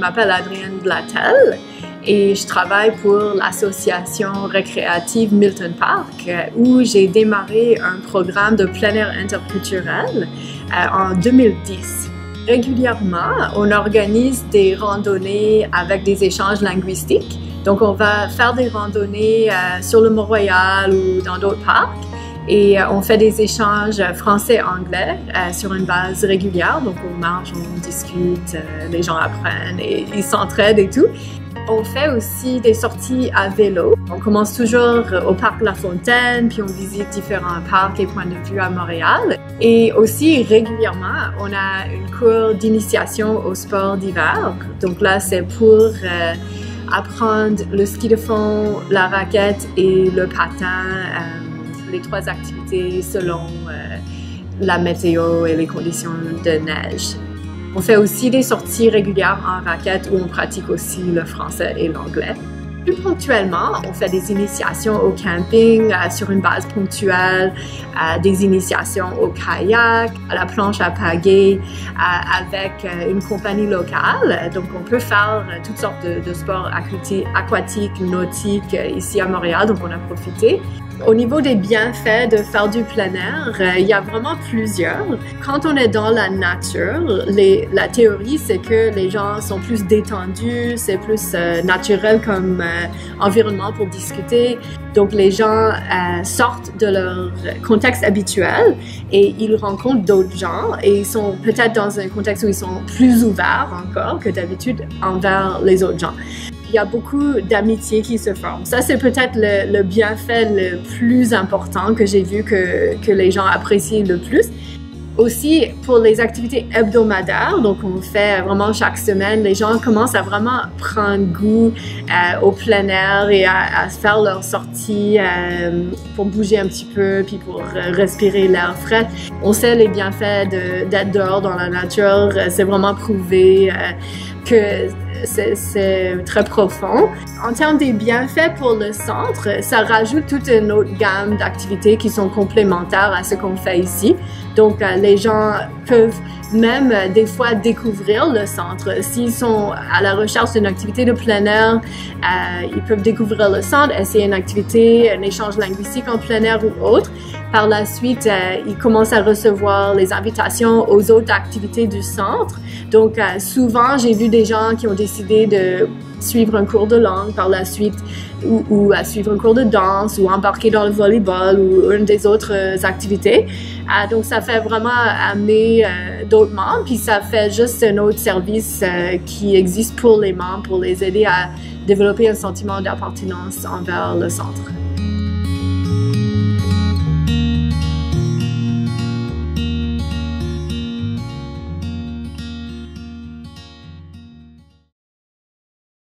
m'appelle Adrienne Blatel et je travaille pour l'association récréative Milton Park où j'ai démarré un programme de plein air interculturel en 2010. Régulièrement, on organise des randonnées avec des échanges linguistiques. Donc, on va faire des randonnées sur le Mont-Royal ou dans d'autres parcs. Et on fait des échanges français-anglais sur une base régulière. Donc, on marche, on discute, les gens apprennent et ils s'entraident et tout. On fait aussi des sorties à vélo. On commence toujours au parc La Fontaine, puis on visite différents parcs et points de vue à Montréal. Et aussi, régulièrement, on a une cour d'initiation au sport d'hiver. Donc là, c'est pour apprendre le ski de fond, la raquette et le patin, les 3 activités selon la météo et les conditions de neige. On fait aussi des sorties régulières en raquette où on pratique aussi le français et l'anglais. Plus ponctuellement, on fait des initiations au camping sur une base ponctuelle, des initiations au kayak, à la planche à pagaie avec une compagnie locale. Donc, on peut faire toutes sortes de sports aquatiques, nautiques ici à Montréal, donc on a profité. Au niveau des bienfaits de faire du plein air, il y a vraiment plusieurs. Quand on est dans la nature, la théorie, c'est que les gens sont plus détendus, c'est plus naturel comme environnement pour discuter. Donc, les gens sortent de leur contexte habituel et ils rencontrent d'autres gens et ils sont peut-être dans un contexte où ils sont plus ouverts encore que d'habitude envers les autres gens. Il y a beaucoup d'amitiés qui se forment. Ça, c'est peut-être le bienfait le plus important que j'ai vu que les gens apprécient le plus. Aussi, pour les activités hebdomadaires, donc on fait vraiment chaque semaine, les gens commencent à vraiment prendre goût au plein air et à faire leurs sorties pour bouger un petit peu puis pour respirer l'air frais. On sait les bienfaits d'être dehors dans la nature, c'est vraiment prouvé que c'est très profond. En termes des bienfaits pour le centre, ça rajoute toute une autre gamme d'activités qui sont complémentaires à ce qu'on fait ici. Donc, les gens peuvent même des fois découvrir le centre. S'ils sont à la recherche d'une activité de plein air, ils peuvent découvrir le centre, essayer une activité, un échange linguistique en plein air ou autre. Par la suite, ils commencent à recevoir les invitations aux autres activités du centre. Donc, souvent, j'ai vu des gens qui ont décidé de suivre un cours de langue par la suite ou à suivre un cours de danse ou embarquer dans le volleyball ou une des autres activités. Donc, ça fait vraiment amener d'autres membres, puis ça fait juste un autre service qui existe pour les membres, pour les aider à développer un sentiment d'appartenance envers le centre.